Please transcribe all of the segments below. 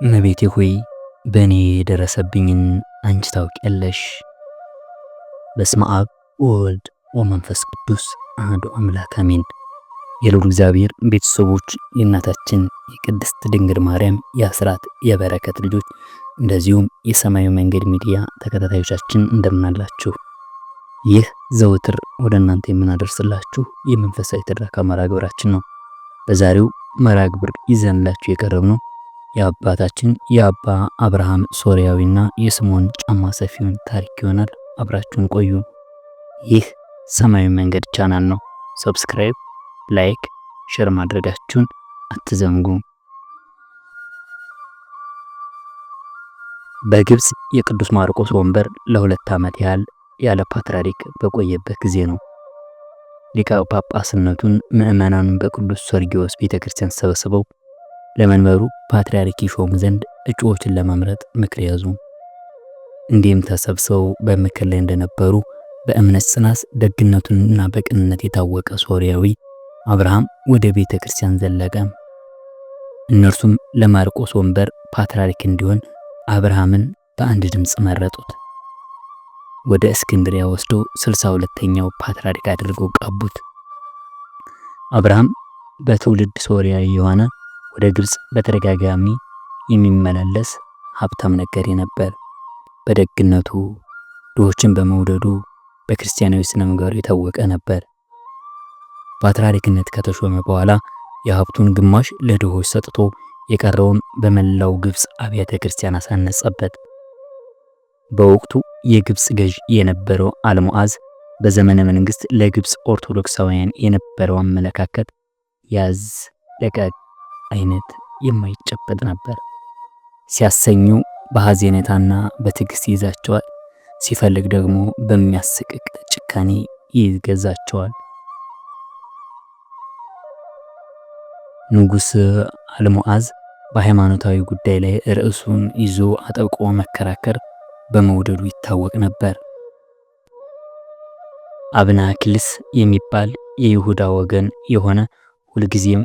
እመቤቴ ሆይ በእኔ የደረሰብኝን አንቺ ታውቂያለሽ። በስመ አብ ወወልድ ወመንፈስ ቅዱስ አሐዱ አምላክ አሜን። የልዑል እግዚአብሔር ቤተሰቦች፣ የእናታችን የቅድስት ድንግል ማርያም የአስራት የበረከት ልጆች፣ እንደዚሁም የሰማያዊ መንገድ ሚዲያ ተከታታዮቻችን እንደምናላችሁ፣ ይህ ዘውትር ወደ እናንተ የምናደርስላችሁ የመንፈሳዊ ትረካ መርሃ ግብራችን ነው። በዛሬው መርሃ ግብር ይዘንላችሁ የቀረብነው የአባታችን የአባ አብርሃም ሶርያዊና የስምዖን ጫማ ሰፊውን ታሪክ ይሆናል። አብራችሁን ቆዩ። ይህ ሰማያዊ መንገድ ቻናል ነው። ሰብስክራይብ፣ ላይክ፣ ሼር ማድረጋችሁን አትዘንጉ። በግብጽ የቅዱስ ማርቆስ ወንበር ለ2 ዓመት ያህል ያለ ፓትርያርክ በቆየበት ጊዜ ነው ሊቀ ጳጳስነቱን ምዕመናኑን በቅዱስ ሰርጊዮስ ቤተክርስቲያን ተሰብስበው ለመንበሩ ፓትርያርክ ይሾሙ ዘንድ እጩዎችን ለመምረጥ ምክር ያዙ። እንዲህም ተሰብስበው በምክር ላይ እንደነበሩ በእምነት ጽናት ደግነቱንና በቅንነት የታወቀ ሶርያዊ አብርሃም ወደ ቤተ ክርስቲያን ዘለቀ። እነርሱም ለማርቆስ ወንበር ፓትርያርክ እንዲሆን አብርሃምን በአንድ ድምፅ መረጡት። ወደ እስክንድሪያ ወስደው 62ኛው ፓትርያርክ አድርገው ቀቡት። አብርሃም በትውልድ ሶርያዊ የሆነ ወደ ግብጽ በተደጋጋሚ የሚመላለስ ሀብታም ነጋዴ ነበር። በደግነቱ፣ ድሆችን በመውደዱ፣ በክርስቲያናዊ ስነ ምግባሩ የታወቀ ነበር። ፓትርያርክነት ከተሾመ በኋላ የሀብቱን ግማሽ ለድሆች ሰጥቶ የቀረውን በመላው ግብጽ አብያተ ክርስቲያን አሳነጸበት። በወቅቱ የግብጽ ገዥ የነበረው አልሙዓዝ በዘመነ መንግስት ለግብጽ ኦርቶዶክሳውያን የነበረው አመለካከት ያዝ ለቀቅ አይነት የማይጨበጥ ነበር። ሲያሰኙ በሐዘኔታና በትዕግስት ይይዛቸዋል፣ ሲፈልግ ደግሞ በሚያስቅቅ ጭካኔ ይገዛቸዋል። ንጉሥ አልሙዓዝ በሃይማኖታዊ ጉዳይ ላይ ርዕሱን ይዞ አጥብቆ መከራከር በመውደዱ ይታወቅ ነበር። አብናክልስ የሚባል የይሁዳ ወገን የሆነ ሁልጊዜም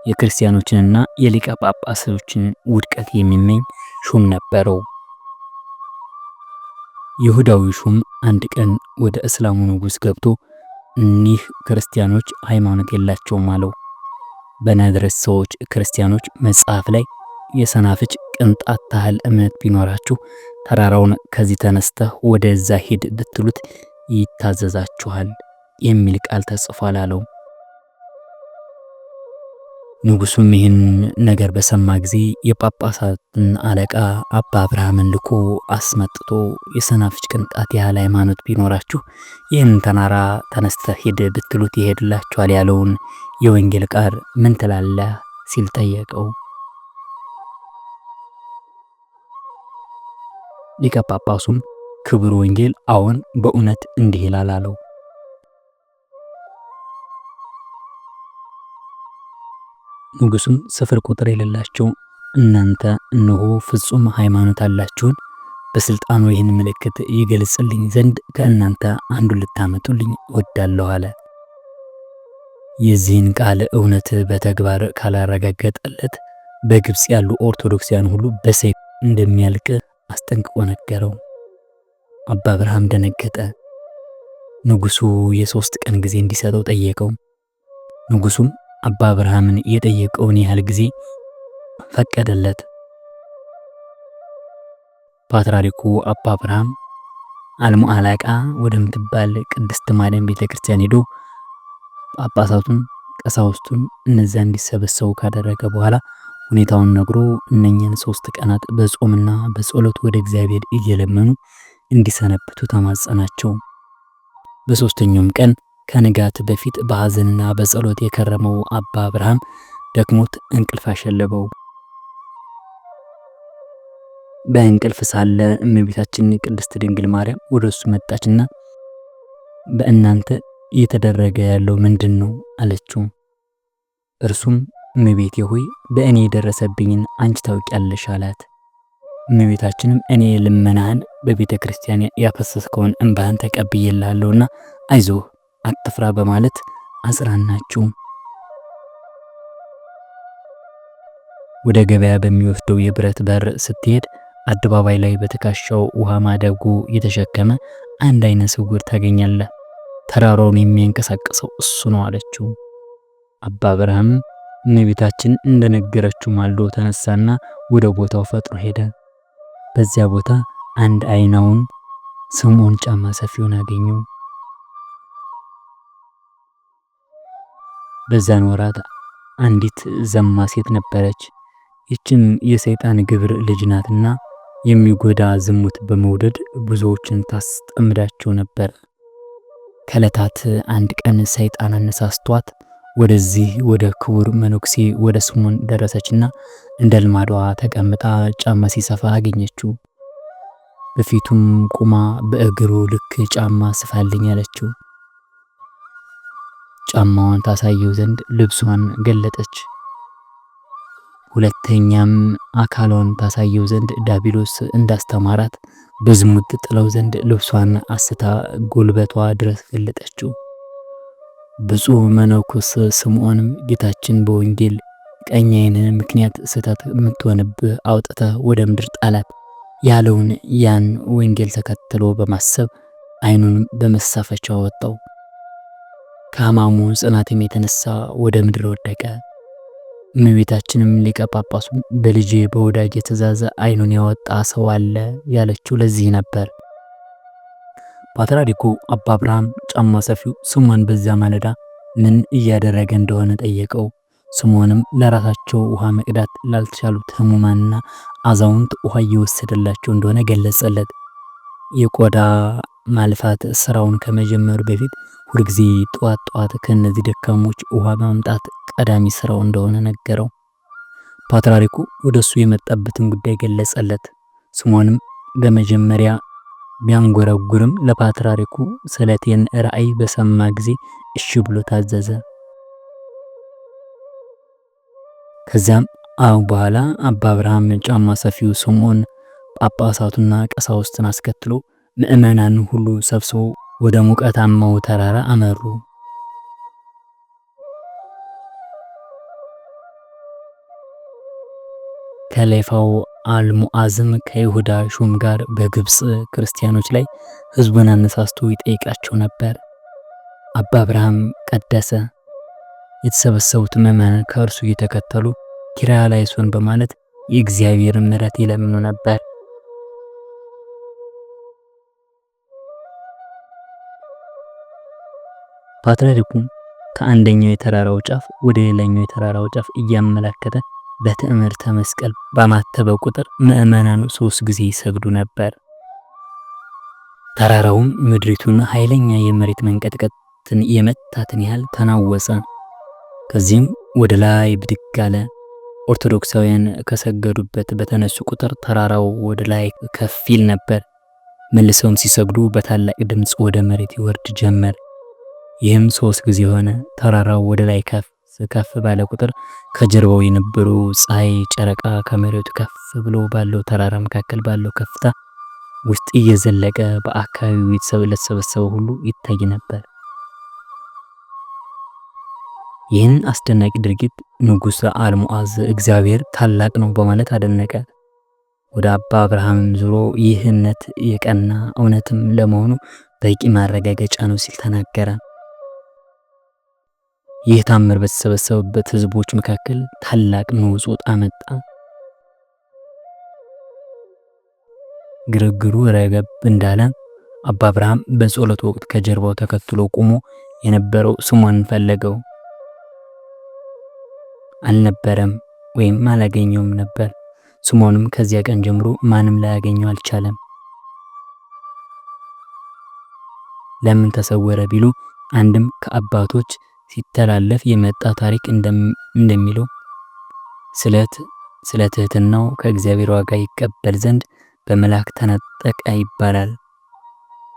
የክርስቲያኖችንና የሊቀ ጳጳሶችን ውድቀት የሚመኝ ሹም ነበረው። ይሁዳዊ ሹም አንድ ቀን ወደ እስላሙ ንጉሥ ገብቶ እኒህ ክርስቲያኖች ሃይማኖት የላቸውም አለው። በናዝሬት ሰዎች ክርስቲያኖች መጽሐፍ ላይ የሰናፍጭ ቅንጣት ታህል እምነት ቢኖራችሁ ተራራውን ከዚህ ተነስተህ ወደዛ ሂድ ብትሉት ይታዘዛችኋል የሚል ቃል ተጽፏል አለው። ንጉሱም ይህን ነገር በሰማ ጊዜ የጳጳሳትን አለቃ አባ አብርሃምን ልኮ አስመጥቶ የሰናፍጭ ቅንጣት ያህል ሃይማኖት ቢኖራችሁ ይህን ተራራ ተነስተህ ሂድ ብትሉት ይሄድላችኋል ያለውን የወንጌል ቃል ምን ትላለህ ሲል ጠየቀው። ሊቀ ጳጳሱም ክቡር ወንጌል አዎን በእውነት እንዲህ ይላል አለው። ንጉሱም ስፍር ቁጥር የሌላቸው እናንተ እነሆ ፍጹም ሃይማኖት አላችሁን፣ በስልጣኑ ይህን ምልክት ይገልጽልኝ ዘንድ ከእናንተ አንዱን ልታመጡልኝ እወዳለሁ አለ። የዚህን ቃል እውነት በተግባር ካላረጋገጠለት በግብጽ ያሉ ኦርቶዶክሳውያን ሁሉ በሰይፍ እንደሚያልቅ አስጠንቅቆ ነገረው። አባ አብርሃም ደነገጠ። ንጉሱ የ3 ቀን ጊዜ እንዲሰጠው ጠየቀው። ንጉሱም አባ አብርሃምን የጠየቀውን ያህል ጊዜ ፈቀደለት። ፓትርያርኩ አባ አብርሃም አልሙዓላቃ ወደምትባል ቅድስት ማርያም ቤተክርስቲያን ሄዶ ጳጳሳቱን፣ ቀሳውስቱን እነዚያ እንዲሰበሰቡ ካደረገ በኋላ ሁኔታውን ነግሮ እነኛን 3 ቀናት በጾምና በጸሎት ወደ እግዚአብሔር እየለመኑ እንዲሰነብቱ ተማጸናቸው። በ3ኛውም ቀን ከንጋት በፊት በሐዘንና በጸሎት የከረመው አባ አብርሃም ደክሞት እንቅልፍ አሸለበው። በእንቅልፍ ሳለ እመቤታችን ቅድስት ድንግል ማርያም ወደሱ መጣችና በእናንተ እየተደረገ ያለው ምንድን ነው አለችው። እርሱም እመቤቴ ሆይ በእኔ የደረሰብኝን አንቺ ታውቂያለሽ አላት። እመቤታችንም እኔ ልመናህን በቤተ ክርስቲያን ያፈሰስከውን እንባህን ተቀብዬልሃለሁና አይዞህ አትፍራ በማለት አጽናናችው። ወደ ገበያ በሚወስደው የብረት በር ስትሄድ አደባባይ ላይ በትከሻው ውሃ ማደጉ የተሸከመ አንድ አይነ ስውር ታገኛለህ። ተራራውን የሚያንቀሳቅሰው እሱ ነው አለችው። አባ አብርሃም እመቤታችን እንደነገረችው ማልዶ ተነሳና ወደ ቦታው ፈጥኖ ሄደ። በዚያ ቦታ አንድ አይናውን ስምዖን ጫማ ሰፊውን አገኘው። በዛን ወራት አንዲት ዘማ ሴት ነበረች። ይችም የሰይጣን ግብር ልጅ ናትና የሚጎዳ ዝሙት በመውደድ ብዙዎችን ታስጠምዳቸው ነበር። ከዕለታት አንድ ቀን ሰይጣን አነሳስቷት ወደዚህ ወደ ክቡር መነኩሴ ወደ ስምዖን ደረሰችና እንደ ልማዷ ተቀምጣ ጫማ ሲሰፋ አገኘችው። በፊቱም ቁማ በእግሩ ልክ ጫማ ስፋልኝ አለችው። ጫማዋን ታሳየው ዘንድ ልብሷን ገለጠች። ሁለተኛም አካሏን ታሳየው ዘንድ ዲያብሎስ እንዳስተማራት በዝሙት ጥለው ዘንድ ልብሷን አስታ ጉልበቷ ድረስ ገለጠችው። ብፁዕ መነኮስ ስምዖንም ጌታችን በወንጌል ቀኝ ዓይንን ምክንያት ስህተት የምትሆንብህ አውጥተህ ወደ ምድር ጣላት ያለውን ያን ወንጌል ተከትሎ በማሰብ ዓይኑን በመሳፈቻው ወጣው። ከሕማሙ ጽናትም የተነሳ ወደ ምድር ወደቀ። እመቤታችንም ሊቀ ጳጳሱ በልጄ በወዳጅ የተዛዘ ዓይኑን ያወጣ ሰው አለ ያለችው ለዚህ ነበር። ፓትርያርኩ አባ አብርሃም ጫማ ሰፊው ስምዖን በዚያ ማለዳ ምን እያደረገ እንደሆነ ጠየቀው። ስምዖንም ለራሳቸው ውሃ መቅዳት ላልቻሉት ሕሙማንና አዛውንት ውሃ እየወሰደላቸው እንደሆነ ገለጸለት። የቆዳ ማልፋት ስራውን ከመጀመሩ በፊት ሁልጊዜ ጠዋት ጠዋት ከነዚህ ደካሞች ውሃ ማምጣት ቀዳሚ ስራው እንደሆነ ነገረው። ፓትርያርኩ ወደሱ የመጣበትን ጉዳይ ገለጸለት። ስምዖንም በመጀመሪያ ቢያንጎራጉርም ለፓትርያርኩ ስለቴን ራእይ በሰማ ጊዜ እሺ ብሎ ታዘዘ። ከዚያም በኋላ አባ አብርሃም ጫማ ሰፊው ስምዖን ጳጳሳቱና ቀሳውስትን አስከትሎ ምእመናን ሁሉ ሰብስቦ ወደ ሙቀታማው ተራራ አመሩ። ከሌፋው አልሙዓዝም ከይሁዳ ሹም ጋር በግብፅ ክርስቲያኖች ላይ ሕዝቡን አነሳስቶ ይጠይቃቸው ነበር። አባ አብርሃም ቀደሰ። የተሰበሰቡት ምእመናን ከእርሱ እየተከተሉ ኪርያላይሶን በማለት የእግዚአብሔርን ምሕረት ይለምኑ ነበር። ፓትርያርኩም ከአንደኛው የተራራው ጫፍ ወደ ሌላኛው የተራራው ጫፍ እያመላከተ በትዕምርተ መስቀል ባማተበ ቁጥር ምእመናኑ 3 ጊዜ ይሰግዱ ነበር። ተራራውም ምድሪቱን ኃይለኛ የመሬት መንቀጥቀጥን የመታትን ያህል ተናወጸ። ከዚህም ወደ ላይ ብድግ አለ። ኦርቶዶክሳውያን ከሰገዱበት በተነሱ ቁጥር ተራራው ወደ ላይ ከፍ ይል ነበር። መልሰውም ሲሰግዱ በታላቅ ድምፅ ወደ መሬት ይወርድ ጀመር። ይህም 3 ጊዜ ሆነ። ተራራው ወደ ላይ ከፍ ባለ ቁጥር ከጀርባው የነበሩ ፀሐይ፣ ጨረቃ ከመሬቱ ከፍ ብሎ ባለው ተራራ መካከል ባለው ከፍታ ውስጥ እየዘለቀ በአካባቢው ለተሰበሰበው ሁሉ ይታይ ነበር። ይህን አስደናቂ ድርጊት ንጉሥ አልሙዓዝ እግዚአብሔር ታላቅ ነው በማለት አደነቀ። ወደ አባ አብርሃም ዞሮ ይህ እምነት የቀና እውነትም ለመሆኑ በቂ ማረጋገጫ ነው ሲል ተናገረ። ይህ ታምር በተሰበሰበበት ሕዝቦች መካከል ታላቅ ንውጽውጽ አመጣ። ግርግሩ ረገብ እንዳለ አባ አብርሃም በጸሎት ወቅት ከጀርባው ተከትሎ ቆሞ የነበረው ስምዖንን ፈለገው። አልነበረም ወይም አላገኘውም ነበር። ስምዖንም ከዚያ ቀን ጀምሮ ማንም ላያገኘው አልቻለም። ለምን ተሰወረ ቢሉ አንድም ከአባቶች ሲተላለፍ የመጣ ታሪክ እንደሚለው ስለ ትህትናው ከእግዚአብሔር ዋጋ ይቀበል ዘንድ በመልአክ ተነጠቀ ይባላል።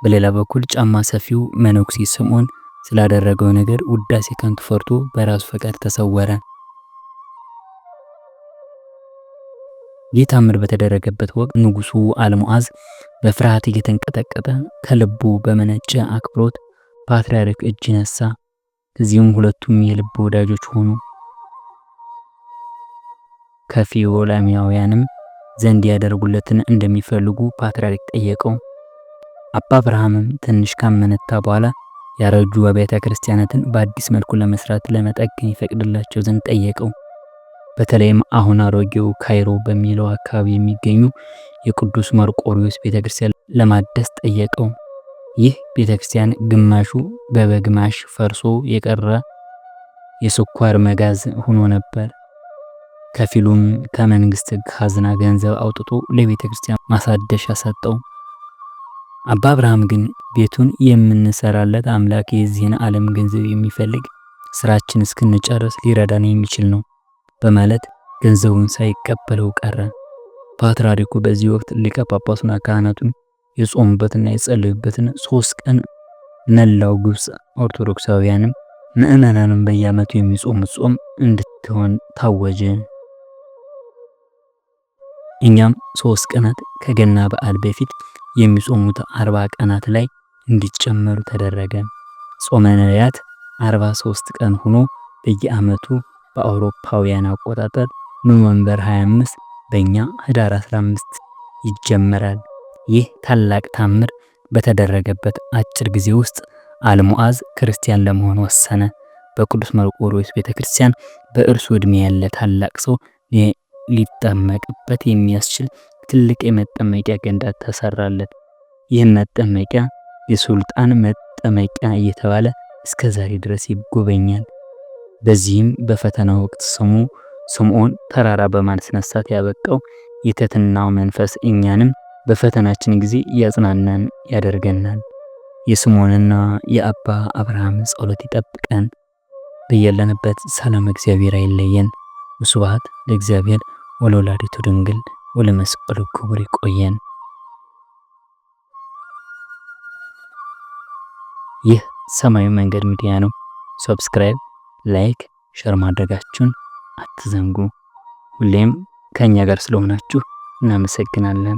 በሌላ በኩል ጫማ ሰፊው መነኩሴ ስምዖን ስላደረገው ነገር ውዳሴ ከንቱ ፈርቶ በራሱ ፈቃድ ተሰወረ። ይህ ታምር በተደረገበት ወቅት ንጉሡ አልሙዓዝ በፍርሃት እየተንቀጠቀጠ ከልቡ በመነጨ አክብሮት ፓትርያርክ እጅ ነሳ። ከዚህም ሁለቱም የልብ ወዳጆች ሆኑ። ከፊዮላሚያውያንም ዘንድ ያደርጉለትን እንደሚፈልጉ ፓትርያርክ ጠየቀው። አባ አብርሃምም ትንሽ ካመነታ በኋላ ያረጁ አብያተ ክርስቲያናትን በአዲስ መልኩ ለመስራት ለመጠገን ይፈቅድላቸው ዘንድ ጠየቀው። በተለይም አሁን አሮጌው ካይሮ በሚለው አካባቢ የሚገኙ የቅዱስ መርቆሪዎስ ቤተክርስቲያን ለማደስ ጠየቀው። ይህ ቤተክርስቲያን ግማሹ በበግማሽ ፈርሶ የቀረ የስኳር መጋዝ ሆኖ ነበር። ከፊሉም ከመንግስት ካዝና ገንዘብ አውጥቶ ለቤተክርስቲያን ማሳደሻ ሰጠው። አባ አብርሃም ግን ቤቱን የምንሰራለት አምላክ የዚህን ዓለም ገንዘብ የሚፈልግ ስራችን እስክንጨርስ ሊረዳን የሚችል ነው በማለት ገንዘቡን ሳይቀበለው ቀረ። ፓትርያርኩ በዚህ ወቅት ሊቀ ጳጳሱና ካህናቱን የጾሙበትና የጸለዩበትን 3 ቀን መላው ግብጽ ኦርቶዶክሳውያንም ምዕመናንም በየዓመቱ የሚጾሙት ጾም እንድትሆን ታወጀ። እኛም 3 ቀናት ከገና በዓል በፊት የሚጾሙት 40 ቀናት ላይ እንዲጨመሩ ተደረገ። ጾመ ነቢያት 43 ቀን ሆኖ በየዓመቱ በአውሮፓውያን አቆጣጠር ኖቬምበር 25 በእኛ ህዳር 15 ይጀመራል። ይህ ታላቅ ታምር በተደረገበት አጭር ጊዜ ውስጥ አልሙዓዝ ክርስቲያን ለመሆን ወሰነ። በቅዱስ መርቆሪዎስ ቤተክርስቲያን በእርሱ ዕድሜ ያለ ታላቅ ሰው ሊጠመቅበት የሚያስችል ትልቅ የመጠመቂያ ገንዳ ተሰራለት። ይህም መጠመቂያ የሱልጣን መጠመቂያ እየተባለ እስከ ዛሬ ድረስ ይጎበኛል። በዚህም በፈተና ወቅት ስሙ ስምዖን ተራራ በማስነሳት ያበቃው የትሕትናው መንፈስ እኛንም በፈተናችን ጊዜ ያጽናናን ያደርገናል። የስምዖንና የአባ አብርሃም ጸሎት ይጠብቀን። በያለንበት ሰላም እግዚአብሔር አይለየን። ወስብሐት ለእግዚአብሔር ወለወላዲቱ ድንግል ወለመስቀሉ ክቡር። ይቆየን። ይህ ሰማያዊ መንገድ ሚዲያ ነው። ሰብስክራይብ፣ ላይክ፣ ሸር ማድረጋችሁን አትዘንጉ። ሁሌም ከኛ ጋር ስለሆናችሁ እናመሰግናለን።